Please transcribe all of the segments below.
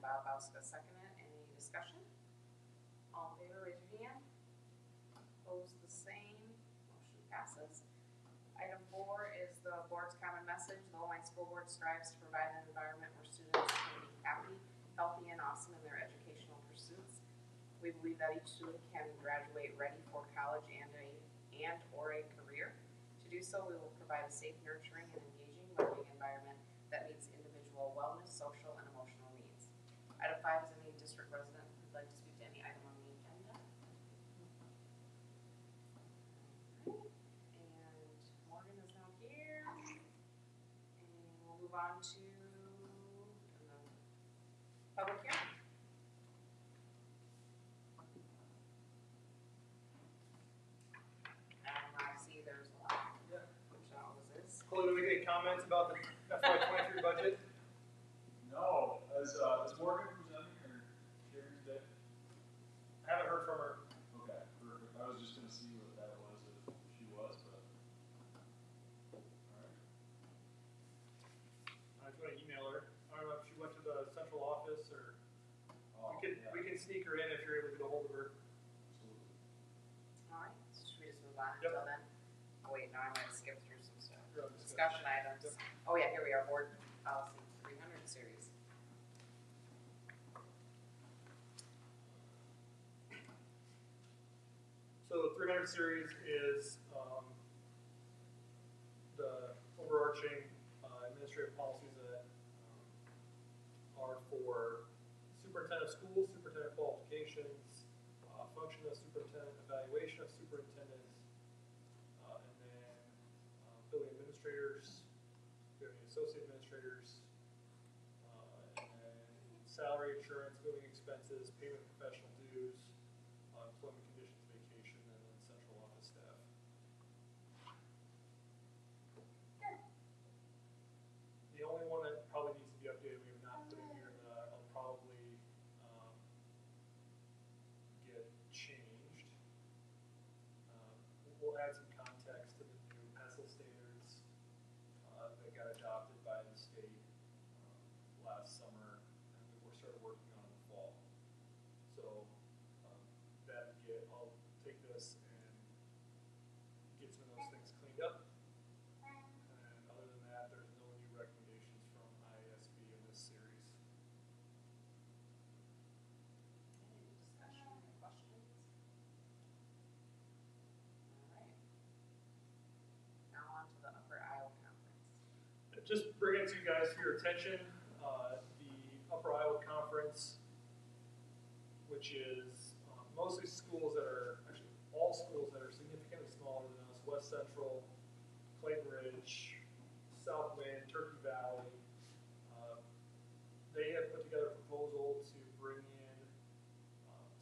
Bob Bauska seconded. Any discussion? All in favor, raise your hand. Opposed, the same. Motion passes. Item 4 is the board's common message. The Owine School Board strives to provide an environment where students can be happy, healthy, and awesome in their educational pursuits. We believe that each student can graduate ready for college and/or a career. To do so, we will provide a safe, nurturing, and engaging learning environment that meets individual wellness, social, and emotional needs. Item 5 is any district resident who would like to speak to any item on the agenda. And Morgan is now here. And we'll move on to the public hearing. I see there's a lot. Yeah. Michelle, is this? Chloe, do we get any comments about the Fy23 budget? No. Is Morgan presenting or sharing today? I haven't heard from her. Okay, perfect. I was just going to see what that was, if she was, but. Alright. I was going to email her. I don't know if she went to the central office or Oh, we can sneak her in if you're able to get a hold of her. Absolutely. All right, so should we just move on Yep. until then? Oh wait, no, I'm gonna skip through some stuff. You're on Discussion items. Yep. Oh yeah, here we are, board policy 300 series. So the 300 series is the overarching administrative policies that are for superintendent of schools, superintendent qualifications, function of superintendent, evaluation of superintendents, and then building administrators, building associate administrators, and then salary, insurance, moving expenses, payment of professional dues, employment conditions, vacation, and then central office staff. The only one that probably needs to be updated, we have not put in here, that I'll probably get changed. We'll add some context to the new PESL standards that got adopted by the state last summer, and we started working on in the fall. So I'll take this and get some of those things cleaned up. And other than that, there's no new recommendations from IASB in this series. Any discussion, any questions? All right. Now on to the Upper Iowa Conference. Just bring it to you guys for your attention. The Upper Iowa Conference, which is mostly schools that are, actually all schools that are significantly smaller than us, West Central, Clayton Ridge, Southwind, Turkey Valley. They have put together a proposal to bring in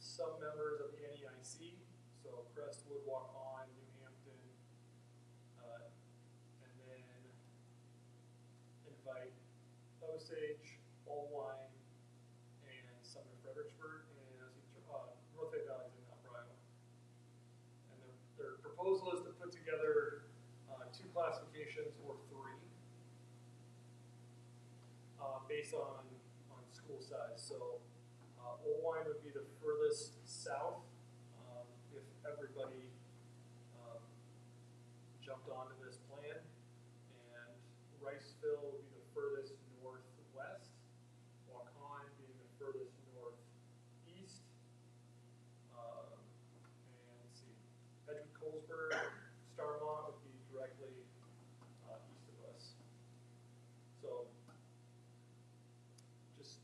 some members of the NEIC, so Crestwood, Waukon, New Hampton, and then invite Osage, Owine, and Sumner Fredericksburg, and North Bay Valley is in Upper Iowa. And their proposal is to put together 2 classifications or 3 based on school size. So Owine would be the furthest south if everybody jumped onto this plan, and Riceville would be the furthest northwest, Waukon being the furthest northeast, and let's see, Edgewood Colesburg, Starmont would be directly east of us. So just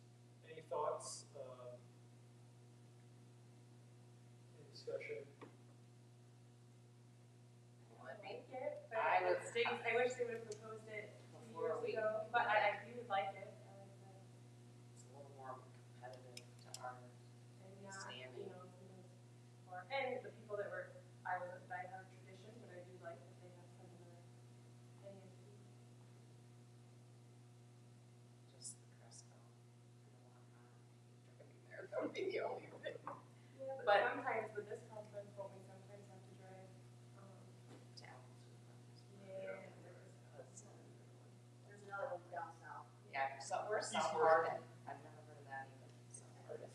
any thoughts, any discussion? I would. I wish they would have proposed it 2 Before years ago, but I do like it. I like that. It's a little more competitive to our And not, standing. and the people that were, I was a diehard tradition, but I do like that they have some of the NESC. Just the Cresco and the Waukon. Driving there, that would be the only thing. Yeah, But- sometimes with this conference, what we sometimes have to drive, yeah, there's another one down south. Yeah, so we're East South Oregon. Market. I've never heard of that even.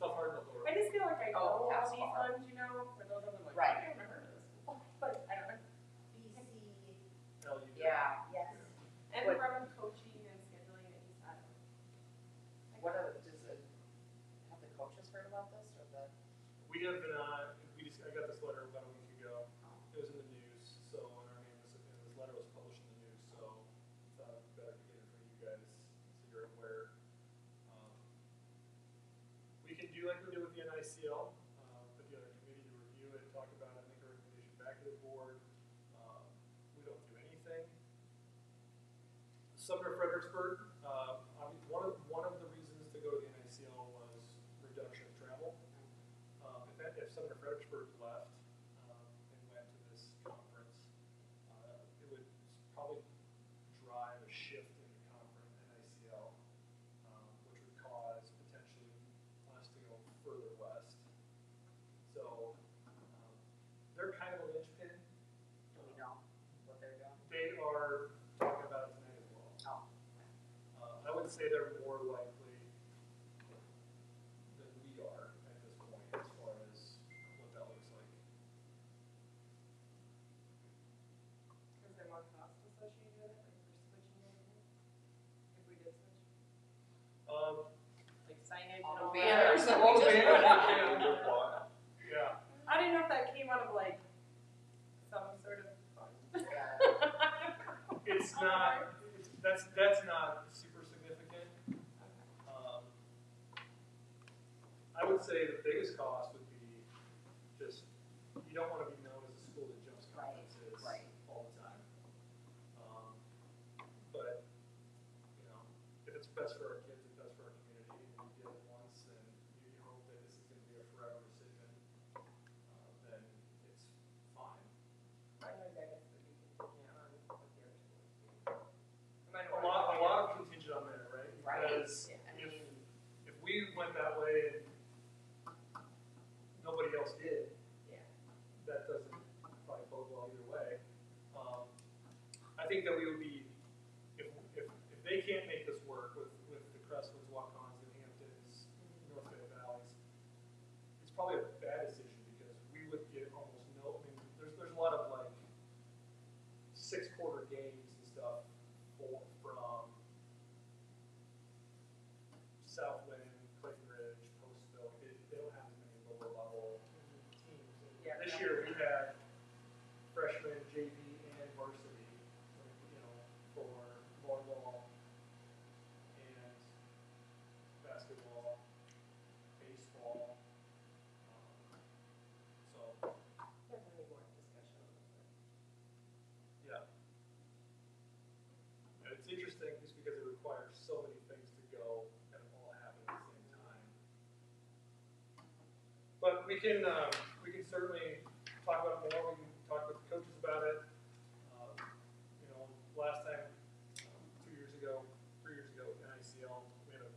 tough hard to lower. I just feel like I know all task these bar. ones, you know, where those others like, Right. I don't remember this. But I don't know. Hell, you do. Yeah. Yes. And What- from coaching and scheduling at East Adam. What are, does it, have the coaches heard about this, or the? We have been I got this letter about a week ago. It was in the news, so, and our name was, and this letter was published in the news, so thought it'd be better to get it for you guys, so you're aware. We can do like we did with the NICL, put together a committee to review it, talk about it, make a recommendation back to the board. We don't do anything. Sumner Fredericksburg, one of the reasons to go to the NICL was reduction of travel. If Sumner Fredericksburg left and went to this conference, it would probably drive a shift in the conference NICL, which would cause potentially us to go further west. So they're kind of a linchpin. Do we know what they're doing? They are talking about it tonight as well. Oh. I would say they're more likely than we are at this point as far as what that looks like. Is there more cost associated with it, like for switching everything? If we did switch? Like signage All and all the that? banners. All the banners, Yeah. yeah. I didn't know if that came out of like some sort of fund. It's not, that's not super significant. I would say the biggest cost would be just, you don't want to be known as a school that jumps conferences Right. all the time. But, you know, if it's best for our kids, it's best for our community, and you did it once, and you hope that this is going to be a forever decision, then it's fine. I know that gets to be contingent on what the other schools do. No matter A what. lot of contingent on there, right? Right. Because I mean, if we went that way and nobody else did, Yeah. that doesn't probably bode well either way. I think that we would be, if they can't make this work with the Crestwoods, Walk-Ons, and Hamptons, North Bay Valleys, it's probably a bad decision because we would get almost no, I mean, there's a lot of like 6-quarter games and stuff from Southwind, Clayton Ridge, Postville. They don't have as many lower level teams. Yeah, This they year we had freshman, JV, and varsity, you know, for volleyball and basketball, baseball. So Definitely more discussion on this. yeah. And it's interesting just because it requires so many things to go and all happen at the same time. But we can certainly talk about it more. We can talk with the coaches about it. You know, last time, 2 years ago, 3 years ago with NICL, we had a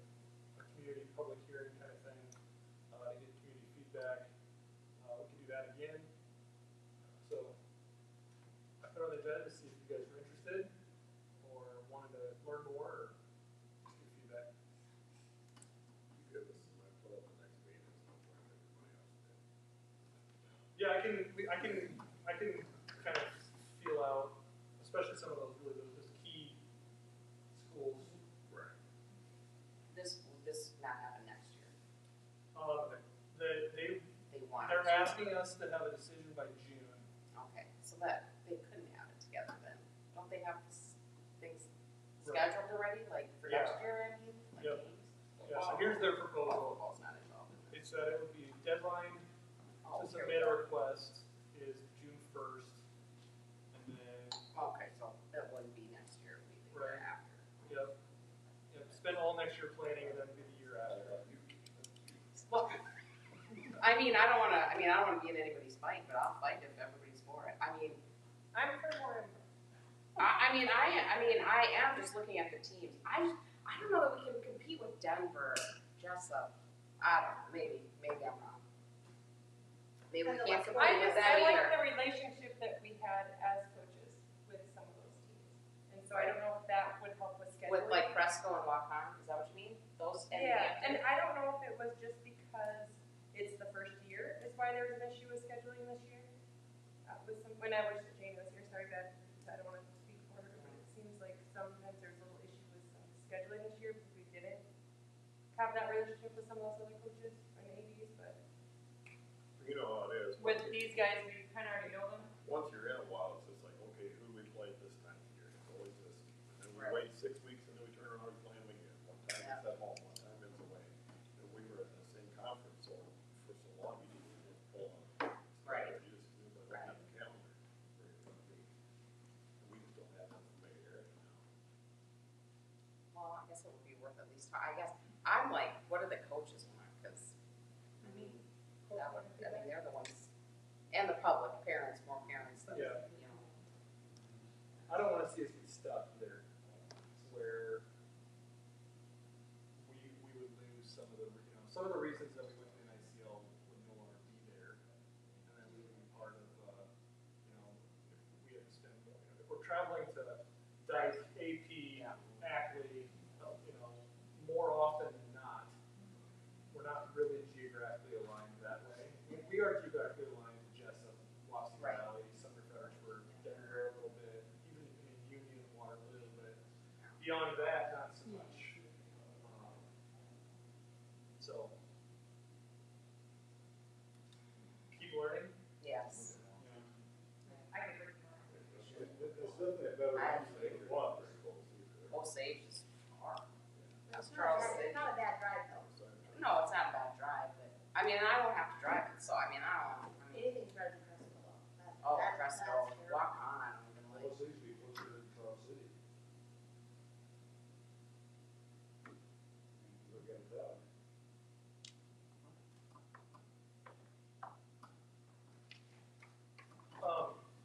community public hearing kind of thing to get community feedback. We can do that again. So I put on the agenda to see if you guys were interested or wanted to learn more or just give feedback. Because this is my put up the next meeting, so I'm trying to everybody else did. Yeah, I can kind of feel out, especially some of those key schools. Right. this not happen next year. They They want they're it to. asking us to have a decision by June. Okay, so that, they couldn't have it together then. Don't they have things Right. scheduled already, like for Yeah. next year, I mean? Like Yep. games? Yeah, so here's their proposal. Football's not involved in this. It's that it would be deadline Oh, to here we submit a go. request is June 1st, and then Okay, so that wouldn't be next year, it would be the year Right. after. Yep. Spend all next year planning and then be the year after. Well, I mean, I don't wanna be in anybody's fight, but I'll fight if everybody's for it. I mean, I'm for more input. I am just looking at the teams. I don't know that we can compete with Denver, Jessup. I don't know, maybe I'm wrong. Maybe we can't compete with them I like either. the relationship that we had as coaches with some of those teams. And so I don't know if that would help with scheduling. With like Fresco and Waukon, is that what you mean? Those and Yeah, and Hampton? I don't know if it was just because when I wish that Jane was here, sorry, Beth, I don't wanna speak for her, but it seems like sometimes there's a little issue with some scheduling this year, because we didn't have that relationship with some of those other coaches and ADs, but You know how it is. with these guys, we kinda already know them. Once you're in a while, it's just like, okay, who do we play this time of year? It's always this. And then we Right. wait 6 weeks and then we turn around and play them again. One time it's at home, one time it's away. And we were in the same conference, so for so long, you didn't even pull on. Right. You just knew by looking at the calendar where you're gonna be. And we just don't have that familiarity now. Well, I guess it would be worth at least, I guess, I'm like, what do the coaches want? Cause, I mean, that would, I mean, they're the ones, and the public, parents, more parents than, Yeah. you know. I don't wanna see us get stuck there, where we would lose some of the, some of the reasons that we went to an ICL would no longer be there. And then we would be part of, if we had to spend more, if we're traveling to Dyke, AP, Yeah. Ackley, more often than not, we're not really geographically aligned that way. We are geographically aligned to Jessup, Wapsie Right. Valley, Sumner Fredericksburg, Denver a little bit, even in Union, Water a little bit. Beyond that, not so much. So, keep learning. Yes. I could bring It's definitely a better I- one than one very close to. Osage is far. That's It's Charles not, City. it's not a bad drive though. No, it's not a bad drive, but, I mean, and I don't have to drive it, so, I mean, I don't, I mean, Anything's better than Cresco though. oh, That's Cresco, terrible. walk on, I don't even like. What's usually closer to Charles City? Look at that.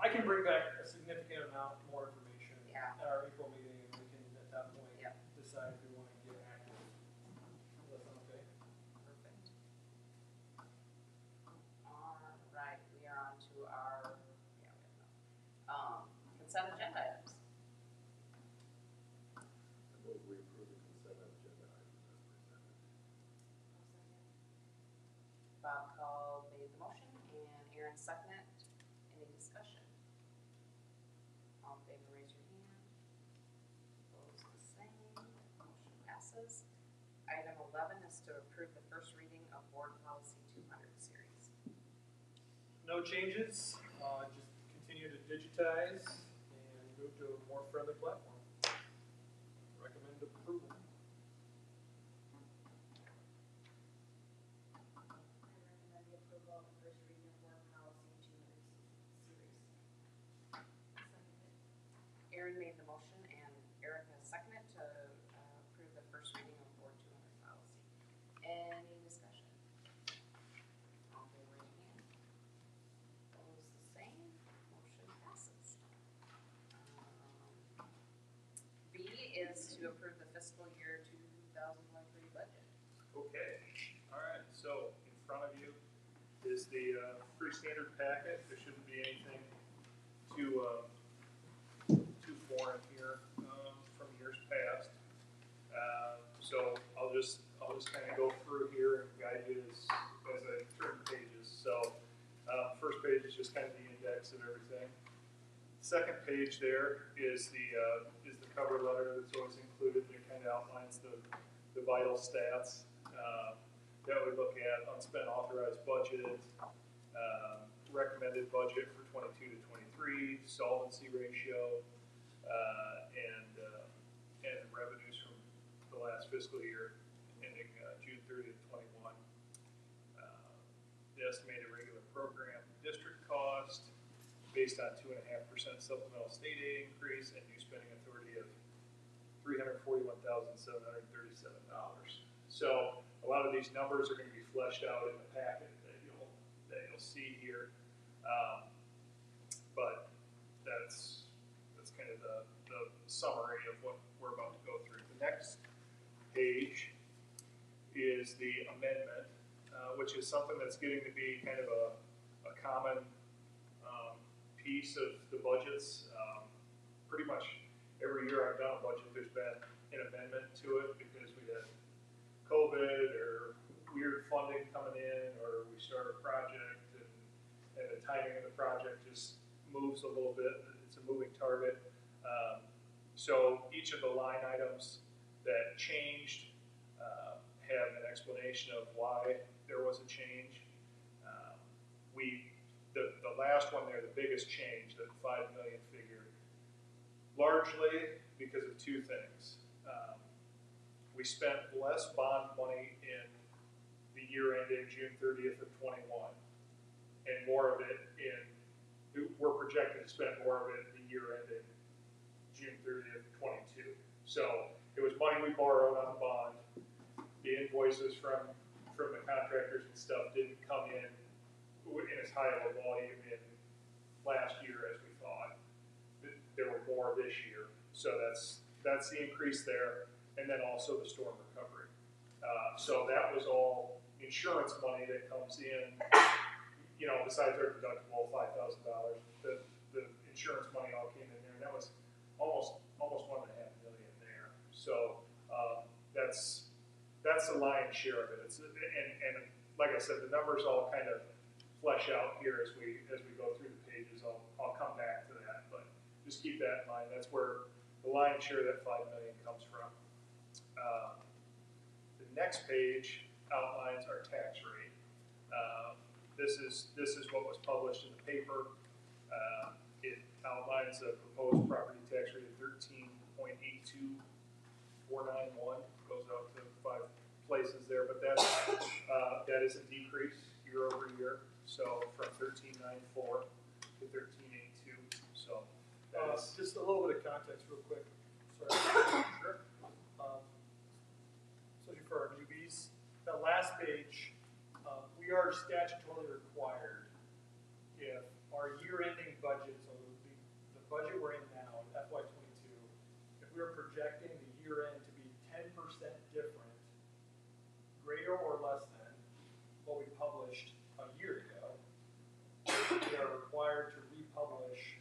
I can bring back a significant amount more information Yeah. at our April meeting, and we can, at that point, Yep. decide if we want to get active. Does that sound okay? Perfect. Alright, we are on to our, yeah, we have enough. Consent agenda items. I move we approve the consent agenda items as presented. Bob Call made the motion and Aaron seconded. Any discussion? All in favor, raise your hand. Opposed, the same. Motion passes. Item 11 is to approve the first reading of Board Policy 200 series. No changes, just continue to digitize and move to a more friendly platform. Recommend approval. I recommend the approval of the first reading of board policy 200 series. Aaron made the motion and Erica seconded to approve the first reading of Board 200 policy. Any discussion? All in favor, raise your hand. Opposed, the same. Motion passes. B is to approve the fiscal year 2023 budget. Okay, all right, so in front of you is the pretty standard packet. There shouldn't be anything too foreign here from years past. So I'll just kind of go through here and guide you as I turn the pages. So first page is just kind of the index of everything. Second page there is the cover letter that's always included. It kind of outlines the vital stats that we look at: unspent authorized budget, recommended budget for 22 to 23, solvency ratio, and revenues from the last fiscal year ending June 30th, 21. The estimated regular program district cost based on 2.5% supplemental state aid increase and new spending authority of $341,737. So a lot of these numbers are going to be fleshed out in the packet that you'll see here, but that's kind of the summary of what we're about to go through. The next page is the amendment, which is something that's getting to be kind of a common piece of the budgets. Pretty much every year I've done a budget, there's been an amendment to it because we had COVID or weird funding coming in, or we start a project and the timing of the project just moves a little bit, it's a moving target. So each of the line items that changed have an explanation of why there was a change. The last one there, the biggest change, the 5 million figure, largely because of two things. We spent less bond money in the year ending June 30th of 21, and more of it we're projected to spend more of it in the year ending June 30th, 22. So it was money we borrowed on the bond. The invoices from the contractors and stuff didn't come in as high of a volume in last year as we thought. There were more this year. So that's the increase there. And then also the storm recovery. So that was all insurance money that comes in, besides our deductible, $5,000, the insurance money all came in there, and that was almost $1.5 million there. So that's the lion's share of it. And like I said, the numbers all kind of flesh out here as we go through the pages. I'll come back to that, but just keep that in mind. That's where the lion's share of that $5 million comes from. The next page outlines our tax rate. This is what was published in the paper. It outlines a proposed property tax rate of 13.82491. Goes out to 5 places there, but that is a decrease year over year. So from 1394 to 1382. So just a little bit of context, real quick. Sorry. Sure. Especially for our newbies, that last page, we are statutorily required if our year-ending budget, so the budget we're in now, FY22, if we are projecting the year-end to be 10% different, greater or less than what we published a year ago, we are required to republish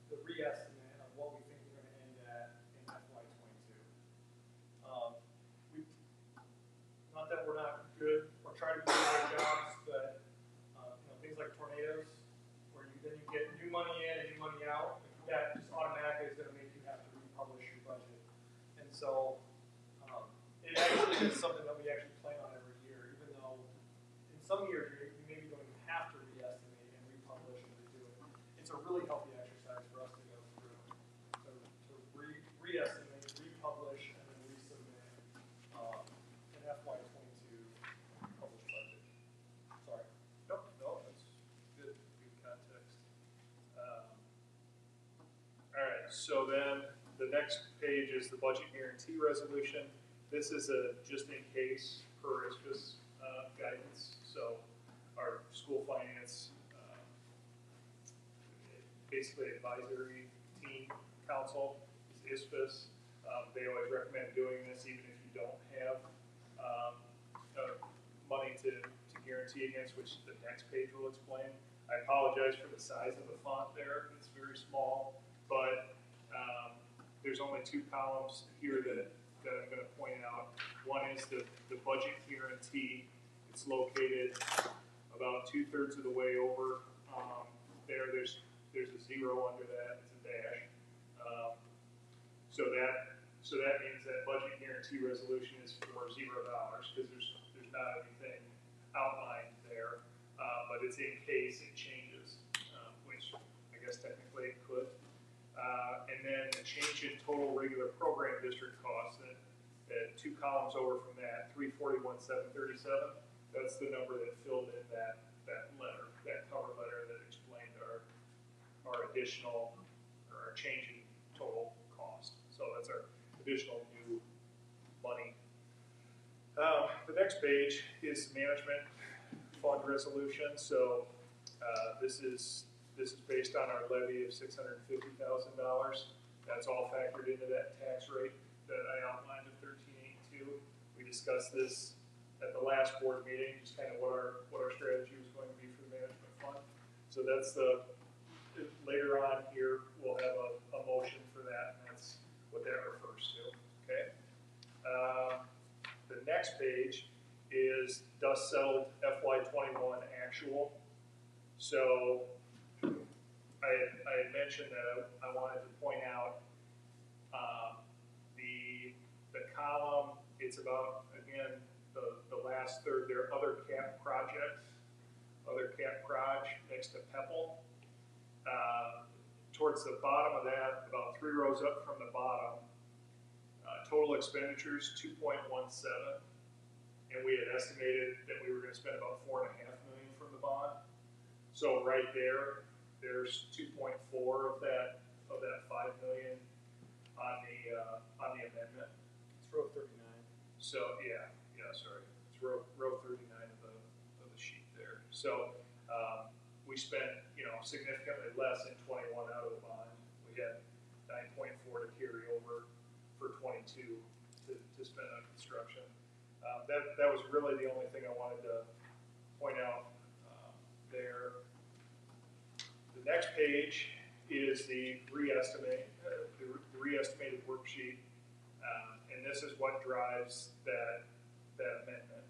the re-estimate of what we think we're going to end at in FY22. Not that we're not good or trying to do our jobs, but things like tornadoes, where you get new money in and new money out, that just automatically is going to make you have to republish your budget. And so it actually is something that we actually plan on every year, even though in some years you maybe don't even have to re-estimate and republish and redo it. It's a really healthy exercise for us to go through, to re-estimate, republish, and then resubmit an FY22 published budget. Sorry. No, that's good context. All right, so then the next page is the budget guarantee resolution. This is a just in case per ISPIS guidance. So our school finance, basically advisory team council is ISPIS. They always recommend doing this even if you don't have money to guarantee against, which the next page will explain. I apologize for the size of the font there. It's very small, but there's only 2 columns here that I'm going to point out. One is the budget guarantee. It's located about 2/3 of the way over there. There's a 0 under that. It's a dash. So that means that budget guarantee resolution is for $0 because there's not anything outlined there, but it's in case it changes, which I guess technically it could. And then the change in total regular program district costs, that 2 columns over from that, 341,737. That's the number that filled in that letter, that cover letter that explained our additional or our change in total cost. So that's our additional new money. The next page is management fund resolution. So this is based on our levy of $650,000. That's all factored into that tax rate that I outlined of 1382. We discussed this at the last board meeting, just kind of what our strategy was going to be for the management fund. So that's later on here we'll have a motion for that, and that's what that refers to. Okay. The next page is dust settled FY21 actual. So I had mentioned that I wanted to point out the column. It's about, again, the last third there, other cap projects, other cap proj next to Pepple. Towards the bottom of that, about 3 rows up from the bottom, total expenditures 2.17, and we had estimated that we were going to spend about $4.5 million from the bond. So right there, there's 2.4 of that $5 million on the amendment. It's row 39. So yeah, sorry, it's row 39 of the sheet there. So we spent significantly less in 21 out of the bond. We had 9.4 to carry over for 22 to spend on construction. That was really the only thing I wanted to point out there. The next page is the reestimated worksheet, and this is what drives that amendment.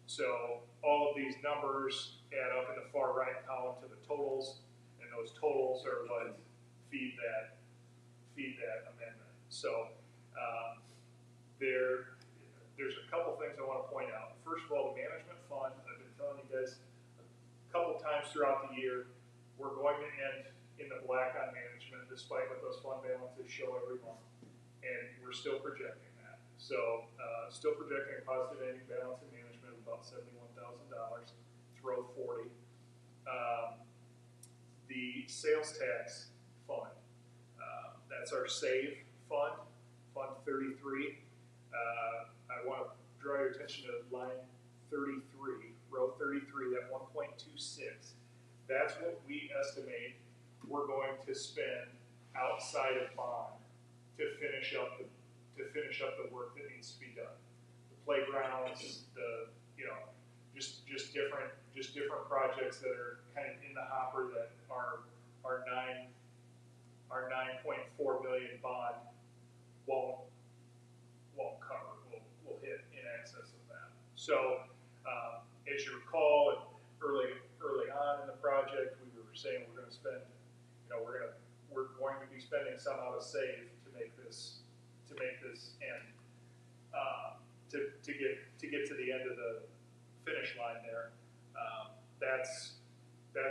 So all of these numbers add up in the far right column to the totals, and those totals are what feed that amendment. So there's a couple things I want to point out. First of all, the management fund, I've been telling you guys a couple times throughout the year, we're going to end in the black on management, despite what those fund balances show every month, and we're still projecting that. So still projecting a positive ending balance in management of about $71,000. It's row 40. The sales tax fund, that's our SAVE fund, Fund 33. I want to draw your attention to line 33, row 33, that 1.26. That's what we estimate we're going to spend outside of bond to finish up the work that needs to be done. The playgrounds, just different projects that are kind of in the hopper that our 9.4 million bond won't cover. Will hit in excess of that. So as you recall, early on in the project, we were saying we're going to spend, we're going to be spending some out of SAVE to make this end, to get to the end of the finish line there. That's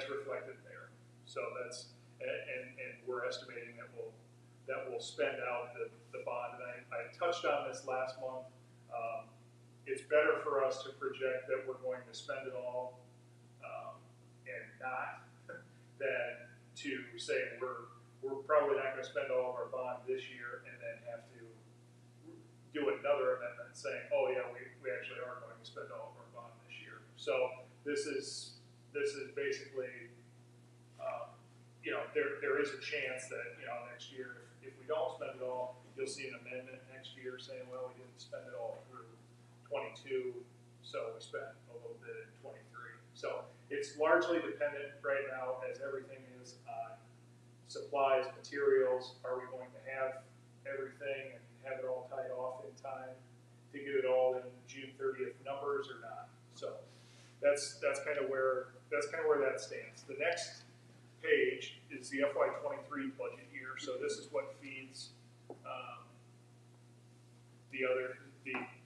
reflected there. So and we're estimating that we'll spend out the bond. And I touched on this last month. It's better for us to project that we're going to spend it all and not than to say we're probably not going to spend all of our bond this year and then have to do another amendment saying, oh yeah, we actually are going to spend all of our bond this year. So this is basically, there is a chance that next year if we don't spend it all, you'll see an amendment next year saying, well, we didn't spend it all through 22, so we spent a little bit in 23. So it's largely dependent right now, as everything is, on supplies, materials. Are we going to have everything and have it all tied off in time to get it all in June 30th numbers or not? So that's kind of where that stands. The next page is the Fy23 budget year. So this is what feeds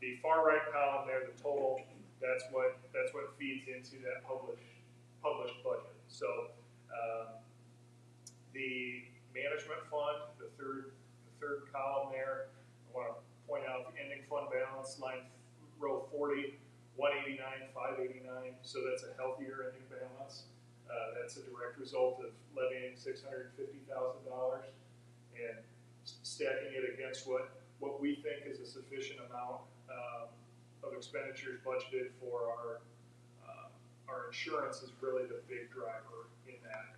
the far right column there, the total. That's what feeds into that published budget. So the management fund, the third column there, I want to point out the ending fund balance, row 40, 189, 589. So that's a healthier ending balance. That's a direct result of levying $650,000 and stacking it against what we think is a sufficient amount of expenditures budgeted for our insurance is really the big driver in that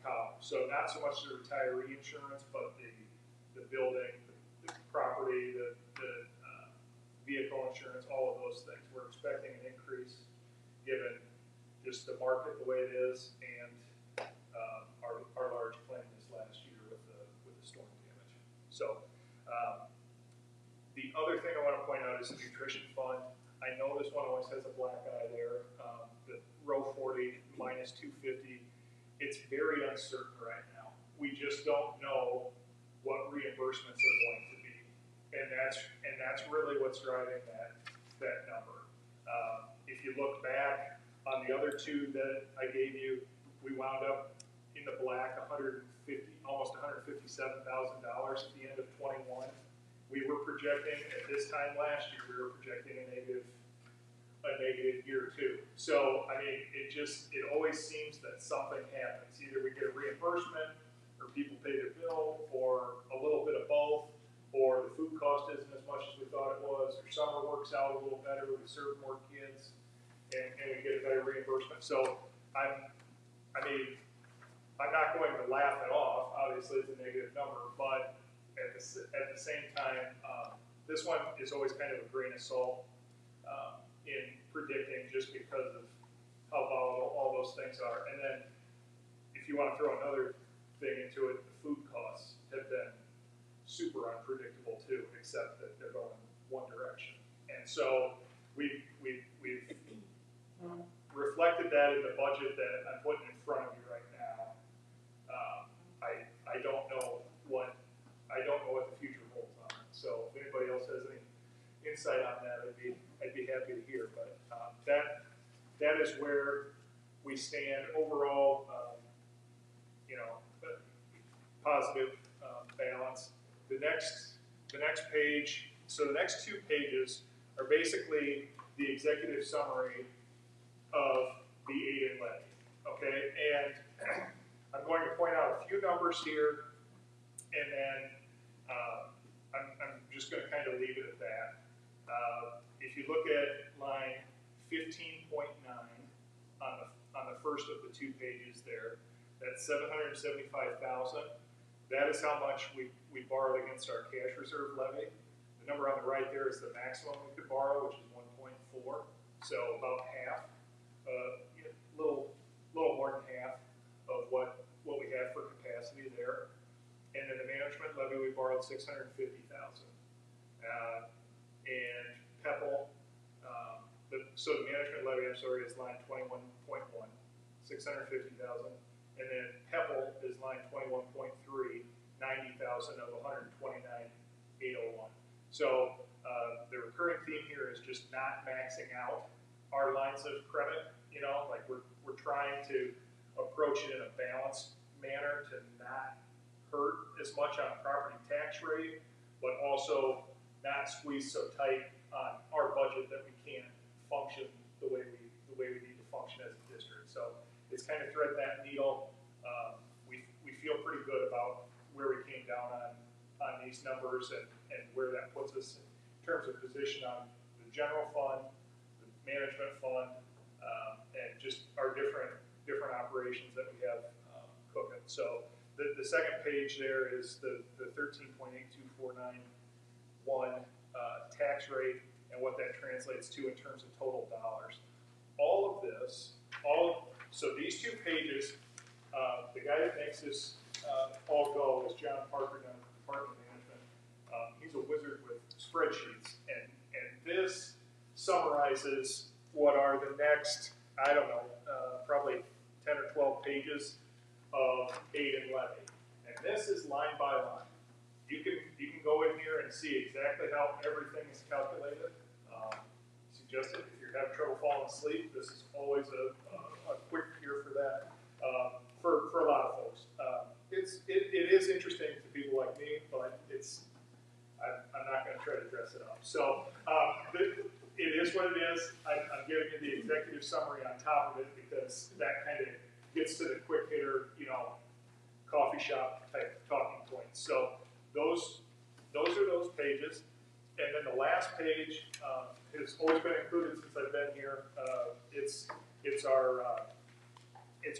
column. So not so much the retiree insurance, but the building, the property, the vehicle insurance, all of those things. We're expecting an increase given just the market the way it is and our large claim this last year with the storm damage. So the other thing I want to point out is the nutrition fund. I know this one always has a black eye there. The row 40 minus 250 it's very uncertain right now. We just don't know what reimbursements are going to be. And that's really what's driving that number. If you look back on the other two that I gave you, we wound up in the black almost $157,000 at the end of 21. We were projecting, at this time last year, we were projecting a negative year too. So, I mean, it always seems that something happens. Either we get a reimbursement, or people pay their bill, or a little bit of both, or the food cost isn't as much as we thought it was, or summer works out a little better, we serve more kids, and we get a better reimbursement. So, I'm not going to laugh it off. Obviously, it's a negative number, but at the same time, this one is always kind of a grain of salt in predicting, just because of how volatile all those things are. And then, if you want to throw another thing into it, the food costs have been super unpredictable too, except that they're going one direction. And so we've reflected that in the budget that I'm putting in front of you right now. I don't know what the future holds on it. So if anybody else has any insight on that, I'd be happy to hear. But that is where we stand overall. Positive balance. The next page. So the next two pages are basically the executive summary of the aid and levy. Okay, and I'm going to point out a few numbers here, and then I'm just going to kind of leave it at that. If you look at line 15.9 on the first of the two pages there, that's $775,000. That is how much we borrowed against our cash reserve levy. The number on the right there is the maximum we could borrow, which is 1.4. So about half, a little more than half of what we have for capacity there. And then the management levy, we borrowed $650,000. And PEPL, so the management levy, I'm sorry, is line 21.1, $650,000. And then PEPL is line 21.3, $90,000 of $129,801. So the recurring theme here is just not maxing out our lines of credit. Like we're trying to approach it in a balanced manner to not hurt as much on property tax rate, but also not squeeze so tight on our budget that we can't function the way we need to function as a district. So it's kind of thread that needle. We feel pretty good about where we came down on these numbers and where that puts us in terms of position on the general fund, the management fund, and just our different operations that we have cooking. So the second page there is the 13.82491 tax rate and what that translates to in terms of total dollars. All of this, so these two pages, the guy that makes this all go is John Parker down at the Department of Management. He's a wizard with spreadsheets, and this summarizes what are the next, I don't know, probably 10 or 12 pages of aid and levy. And this is line by line. You can go in here and see exactly how everything is calculated. Suggested if you're having trouble falling asleep, this is always a quick cure for that. For a lot of folks, it is interesting to people like me, but I'm not going to try to dress it up. So it is what it is. I'm giving you the executive summary on top of it because that kind of gets to the quick hitter, coffee shop type talking points. So those are those pages, and then the last page has always been included since I've been here. It's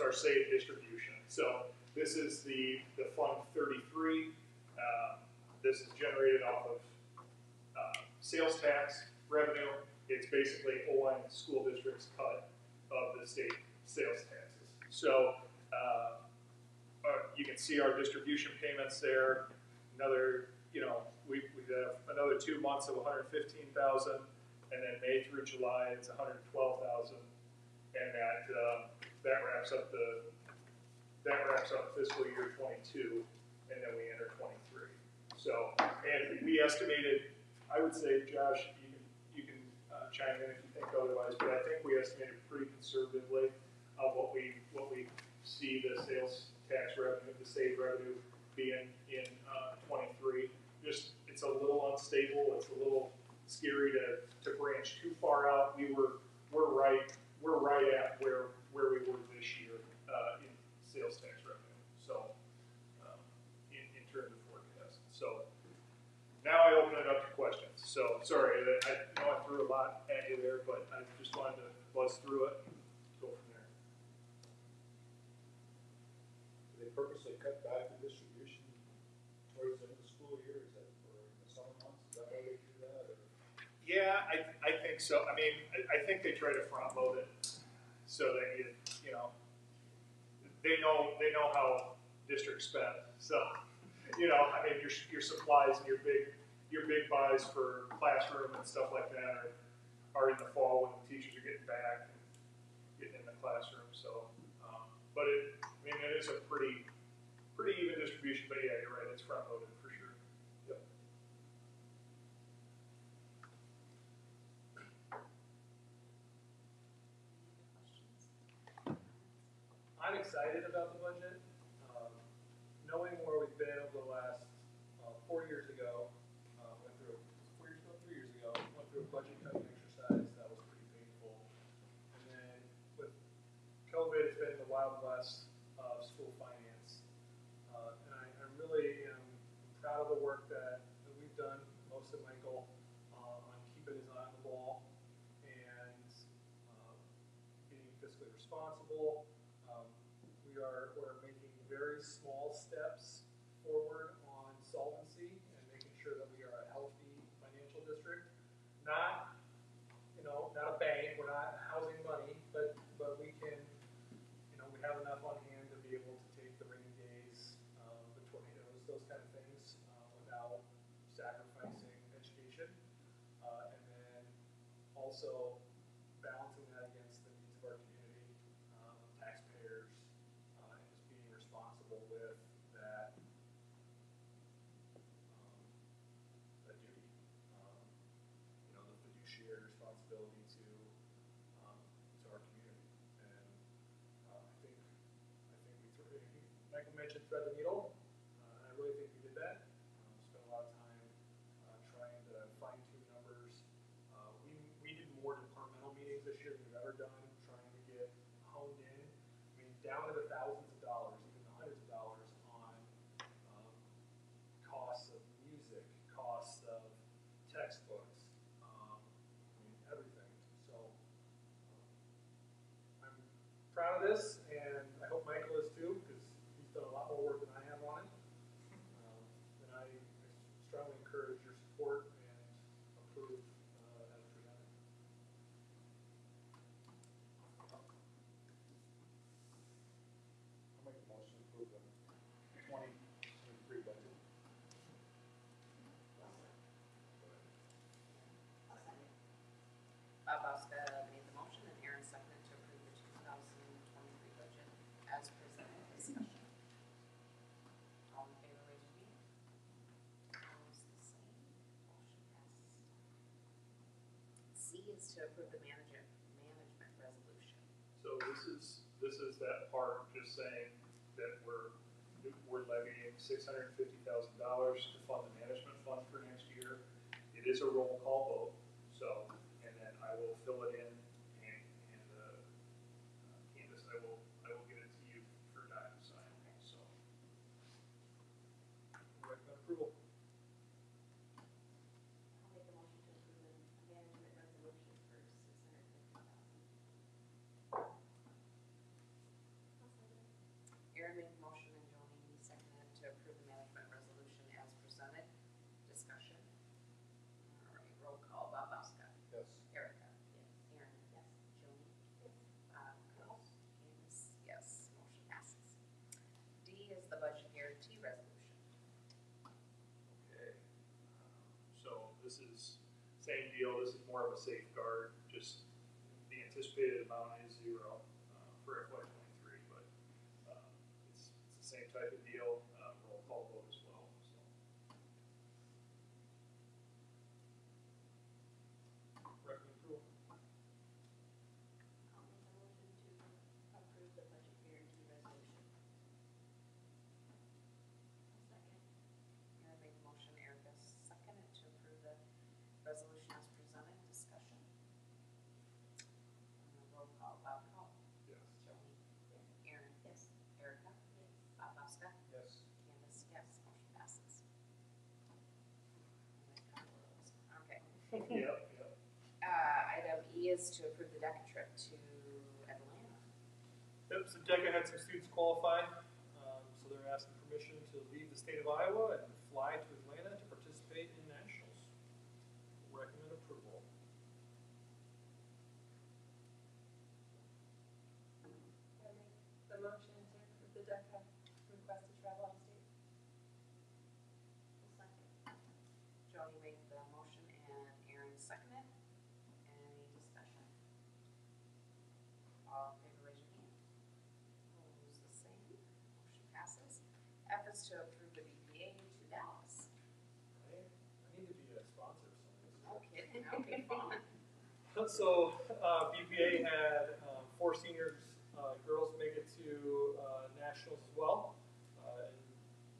our saved distribution. So this is the Fund 33. This is generated off of sales tax revenue. It's basically Ojai School District's cut of the state sales taxes. So you can see our distribution payments there. Another, we have another 2 months of $115,000, and then May through July it's $112,000, and that wraps up the that wraps up fiscal year 22, and then we enter 23. So, and we estimated, I would say, Josh, you can chime in if you think otherwise, but I think we estimated pretty conservatively of what we see the sales tax revenue, the state revenue being in 23. Just, it's a little unstable, it's a little scary to branch too far out. We're right at where we were this year in sales tax revenue. So in terms of forecast. So now I open it up to questions. So sorry, I know I threw a lot at you there, but I just wanted to buzz through it and go from there. Do they purposely cut back the distribution towards the end of the school year? Is that for the summer months? Is that why they do that? Or? Yeah, I think so. I mean, I think they try to front load it so that you know they know how districts spend. So you know, I mean, your supplies and your big buys for classroom and stuff like that are in the fall when the teachers are getting back and getting in the classroom. So, but it is a pretty even distribution. But yeah, you're right. It's front loaded for sure. Yep. I'm excited about the budget. Knowing where we've been over the last 4 years ago, went through 4 years ago, 3 years ago, went through a budget cutting exercise that was pretty painful. And then with COVID, it's been the Wild West of school finance. And I really am proud of the work that we've done, most of Michael, on keeping his eye on the ball and being fiscally responsible. We're making very small steps forward on solvency and making sure that we are a healthy financial district. Not a bank, we're not housing money, but we can, we have enough on hand to be able to take the rainy days, the tornadoes, those kind of things, without sacrificing education. And then also balancing that against the needs of our community, taxpayers, and just being responsible with that duty, the fiduciary responsibility to our community. And I think Michael mentioned thread the needle. I really think we did that. Spent a lot of time trying to fine tune numbers. We did more departmental meetings this year than we've ever done, trying to get honed in. I mean, down to the thousands of dollars, even the hundreds of dollars on costs of music, costs of textbooks, everything. So I'm proud of this, and I hope Michael is too, because he's done a lot more work than I have on it. And I strongly encourage your support and approve as presented. I'll make a motion to approve the 2023 budget. Bob Bowska made the motion and Aaron seconded to approve the 2023 budget as presented. Discussion. All in favor, raise your hand. Opposed, the same. Motion passes. C is to approve the management resolution. So this is that part just saying that we're levying $650,000 to fund the management fund for next year. It is a roll call vote, so, and then I will fill it in, and Candace, I will get it to you for Diane to sign. So, recommend approval. I'll make a motion to approve the management resolution for $650,000. Aaron made the motion and Joni seconded to approve the management resolution as presented. Discussion. All right, roll call. Bob Bowska. Yes. Erica. Yes. Aaron. Yes. Joni. Yes. Yes. Candace. Yes. Motion passes. D is the budget guarantee resolution. Okay. So this is same deal. This is more of a safeguard. Just the anticipated amount is 0 for FY23, but it's type of deal, roll call vote as well, so. Recommend approval. I'll make a motion to approve the budget guarantee resolution. Second. Aaron made the motion, Erica seconded to approve the resolution as presented. Discussion. Roll call, Bob Call. Yes. Joni. Aaron. Yes. Erica. Yes. Bob Buska. Yes. Candace, yes, motion passes. Okay. Yep, yep. Item E is to approve the DECA trip to Atlanta. Yep, so DECA had some students qualify, so they're asking permission to leave the state of Iowa and fly to Atlanta to participate in nationals. Recommend approval. I'll make the motion to approve the DECA request to travel out of state. Second. Joni made the motion and Aaron seconded. Any discussion? All in favor, raise your hand. Opposed, the same. Motion passes. F is to approve the BPA to Dallas. I need to be a sponsor of some of this. No kidding, that would be fun. So, BPA had 4 seniors, girls make it to nationals as well. And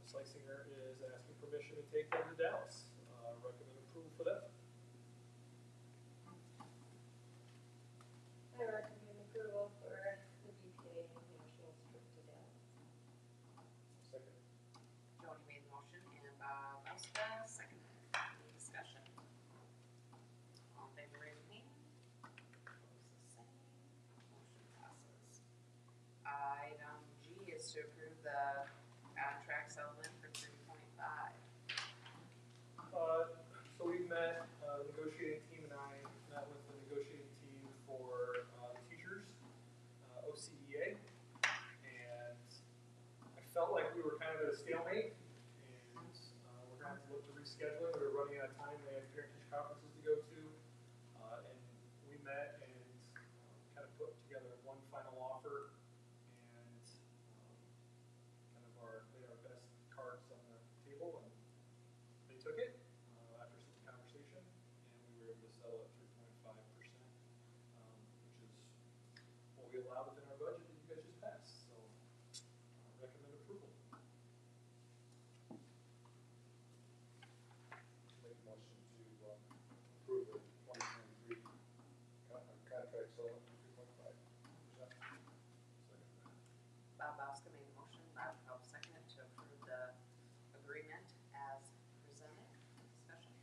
Ms. Leisinger is asking permission to take them to Dallas. Recommend approval for that. I recommend approval for the BPA nationals trip to Dallas. Second. Joni made the motion and Bob Buska seconded. Any discussion? All in favor, raise your hand. Opposed, the same. Motion passes. Item G is to approve the contract settlement for 3.5. So we met, negotiating team and I met with the negotiating team for the teachers, OCEA, and I felt like we were kind of at a stalemate, and we're going to have to look to rescheduling. We were running out of time. They had parent-teacher conferences to go to, and we met and kind of put together one final offer, and kind of laid our best cards on the table, and they took it. After some conversation, and we were able to settle at 3.5%, which is what we allowed within our budget that you guys just passed. So, recommend approval. Make a motion to approve the 2023 contract settlement for 3.5%. Second. Bob Buska made the motion, Bob Help seconded to approve the agreement as presented. Discussion.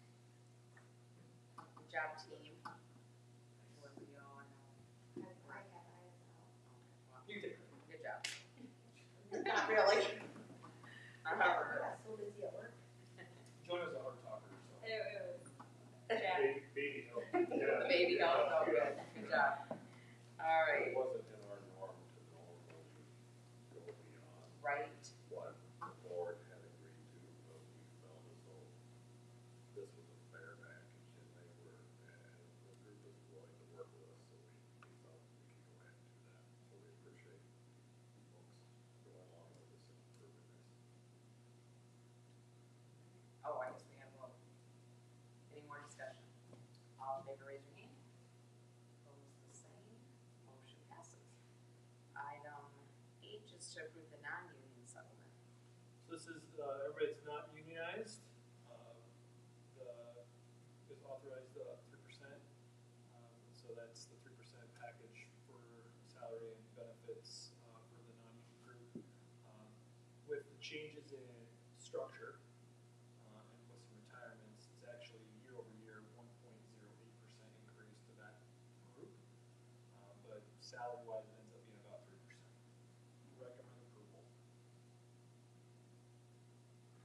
Good job, team. Where we go and I have eyes out. You take it. good job. Not really. Our I Harvard. got so busy at work. Jonah's a hard talker, so. It was Jack. Baby help. The baby don't go good. Good job. All right. It wasn't in our norm to normally go beyond Right. what the board had agreed to, but we felt as though this was a fair package and the group was willing to work with us, so we felt we could go ahead and do that. So we appreciate folks going along with this and approving this. Oh, I guess we have a vote. Any more discussion? All in favor, raise your hand. Opposed, the same. Motion passes. Item H is to approve the non-union settlement. So this is, everybody that's not unionized, is authorized 3%. So that's the 3% package for salary and benefits for the non-union group. With the changes in structure and with some retirements, it's actually year over year 1.08% increase to that group. But salary-wise, it ends up being about 3%. Recommend approval.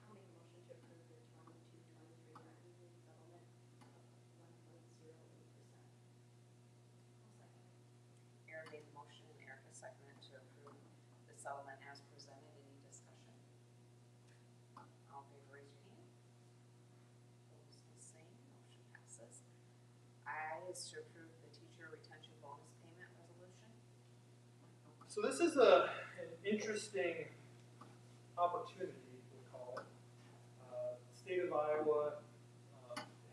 I'll make a motion to approve the 22-23 non-union settlement of 1.08%. I'll second. Aaron made the motion and Erica seconded to approve the settlement as presented. Any discussion? All in favor, raise your hand. Opposed, the same. Motion passes. I is to approve the teacher retention bonus payment resolution. So this is an interesting opportunity, we'll call it. The state of Iowa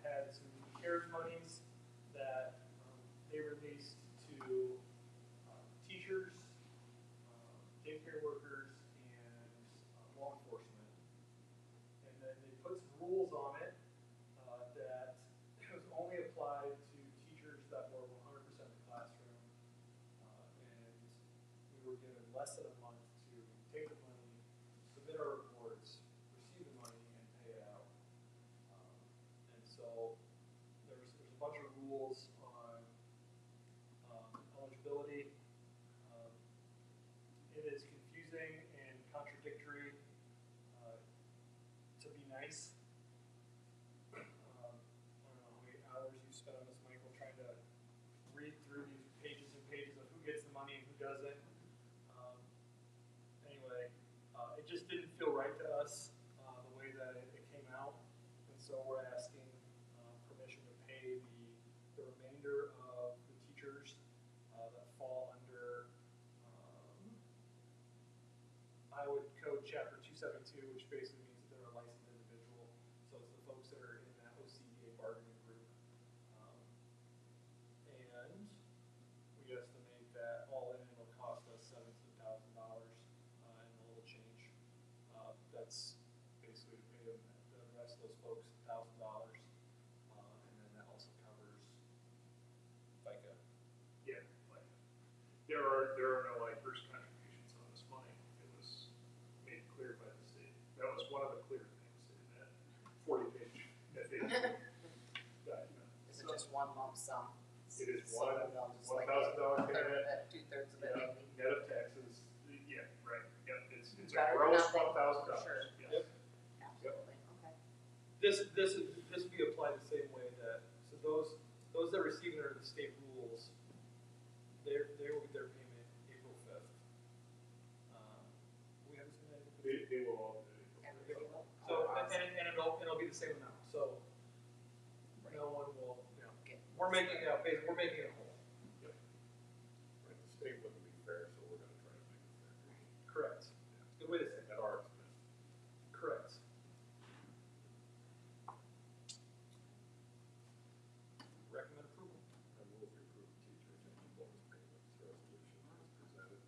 had some CARES monies that they released to teachers, daycare workers, and law enforcement. And then they put some rules on it that it was only applied to teachers that were 100% in the classroom. And we were given less than a month to take the money, submit our reports, receive the money, and pay it out. And so there's a bunch of rules on eligibility. It is confusing and contradictory, to be nice. I don't know how many hours you spent on this, Michael, trying to read through these pages and pages of who gets the money and who doesn't. Anyway, it just didn't feel right to us, the way that it came out. And so we're asking permission to pay the remainder of the teachers that fall under Iowa Code Chapter 272, which basically means that they're a licensed individual. So it's the folks that are in that OCDA bargaining group. And we estimate that all in it'll cost us $17,000 and a little change. That's basically to pay them, the rest of those folks $1,000. And then that also covers FICA. Yeah, like, there are no like first contributions on this money. It was made clear by the state. That was one of the clear things in that 40-page document. Is it just one lump sum? It is So one they'll just like $1,000 a third payment. of it, 2/3 of it Yeah, maybe. net of taxes. Yeah, right. Yep, it's a Better gross than nothing, $1,000. for sure. Yes. Absolutely, okay. This would be applied the same way that, so those that are receiving under the state rules, they will get their payment April 5th. We haven't seen anything. They will all do it. Everybody will? So, Oh, awesome. and it'll be the same amount, so no one will, Get- we're making it whole. Right, the state wouldn't be fair, so we're gonna try to make it fair. Correct. Good way to say At our expense. it. Correct. Recommend approval. I move we approve the teacher retention bonus payments resolution as presented.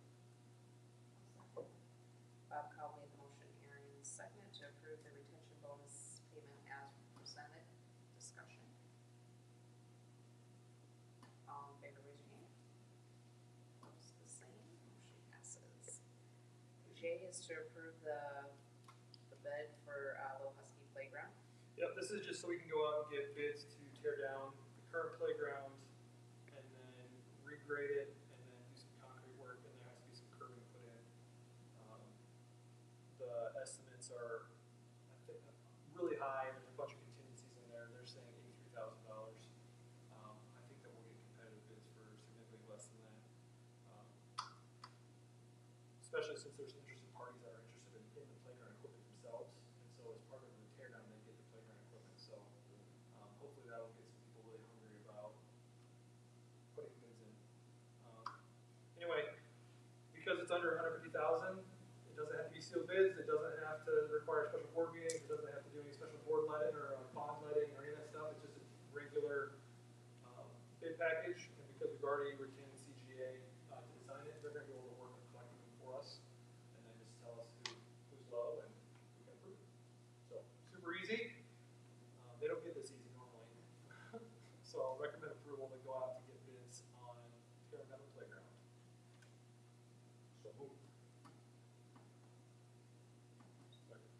Bob Cowell made the motion, Aaron second to approve the retention bonus payment as presented. Discussion. All in favor, raise your hand. Opposed, the same, motion passes. J is to approve the bid for Little Husky Playground. Yep, this is just so we can go out and get bids to tear down the current playground and then regrade it and then do some concrete work, and there has to be some curbing put in. The estimates are, I think, really high. There's a bunch of contingencies in there. They're saying $83,000. I think that we'll get competitive bids for significantly less than that. Especially since there's interested parties that are interested in the playground equipment themselves. And so as part of the tear down, they get the playground equipment. So hopefully that'll get some people really hungry about putting bids in. Anyway, because it's under $150,000, it doesn't have to be sealed bids. It doesn't have to require special board meetings. It doesn't have to do any special board letting or bond letting or any of that stuff. It's just a regular bid package. And because we've already retained CGA to design it, they're going to be able to work on collecting them for us, and then just tell us who's low and we can approve it. So super easy. They don't get this easy normally. So I'll recommend approval to go out to get bids on tearing down the playground. So moved. Second.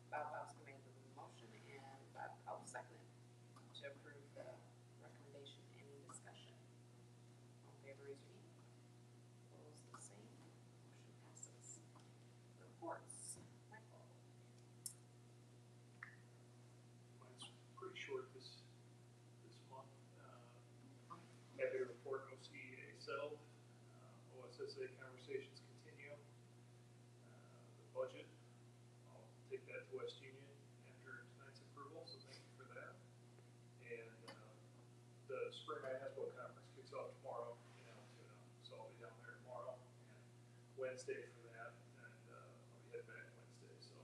Bob Bowski made the motion and Bob Cowell seconded to approve the recommendation. Any discussion? All in favor, raise your hand. Opposed, the same, motion passes. Reports, Michael. Mine's pretty short this month. Happy to report OCEA settled. OSSA conversations continue. The budget, I'll take that to West Union after tonight's approval, so thank you for that. And the Spring NASBO conference kicks off tomorrow in Altoona, so I'll be down there tomorrow and Wednesday for that, and I'll be heading back Wednesday. So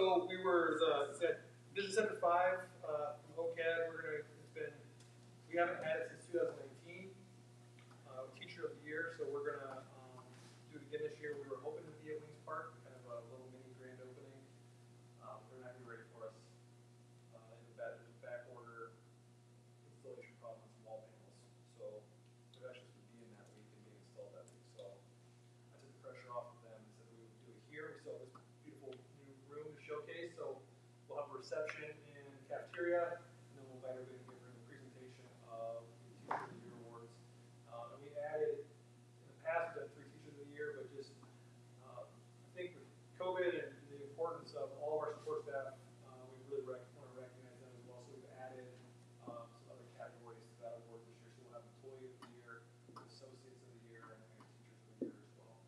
So we were at Business Center 5 from OCAD. We haven't had it since 2019. Teacher of the Year, so we're gonna do it again this year. We were hoping to be at Wings Park, kind of a little mini grand opening. They're not gonna be ready for us. There's a back order installation problem on some wall panels, so they're actually supposed to be in that week and being installed that week. So I took the pressure off of them and said we would do it here. We still have this beautiful new room to showcase, so we'll have a reception in the cafeteria, and then we'll invite everybody to give a presentation of the Teacher of the Year awards. And we added, in the past, we've done 3 Teachers of the Year, but just I think with COVID and the importance of all of our support staff, we really want to recognize them as well. So we've added some other categories to that award this year. So we'll have Employee of the Year, Associates of the Year, and then we have Teachers of the Year as well.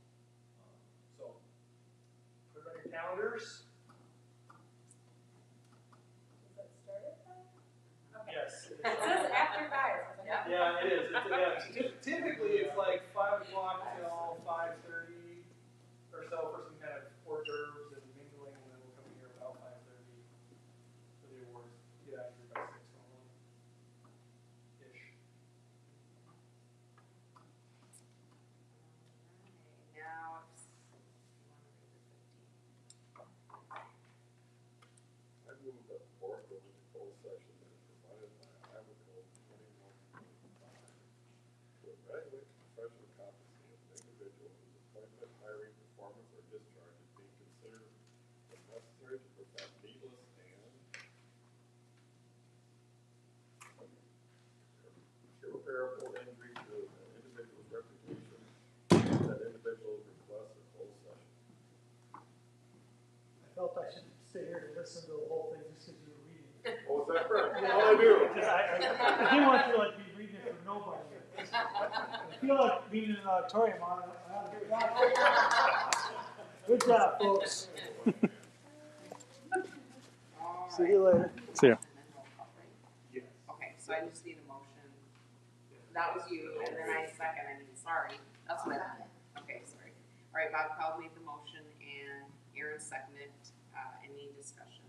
So put it on your calendars. Does that start at 5? Okay. Yes. It says after 5. Yeah, it is. Typically, it's like 5 o'clock till 5:30 or so for some kind of hors d'oeuvres and mingling, and then we'll come in here about 5:30 for the awards. Get out of here by 6 ish. Now, if I move that the board go into closed session as provided by Iowa Code 21.5 to evaluate the professional competency of an individual whose appointment, hiring, performance, or discharge is being considered as necessary to prevent needless and irreparable injury to an individual's reputation, and that individual's request a closed session. I felt I should stay here to listen to the whole thing just because you were reading it. Oh, is that correct? All I do. I didn't want you to like be reading it for nobody. I feel like being in an auditorium on it. Good job, folks. all See right. you later. See ya. And then roll call, right? Yes. Okay, so I just need a motion. That was you, and then I second, sorry, that's what I meant. Okay, sorry. All right, Bob Cowell made the motion, and Aaron seconded. Any discussion?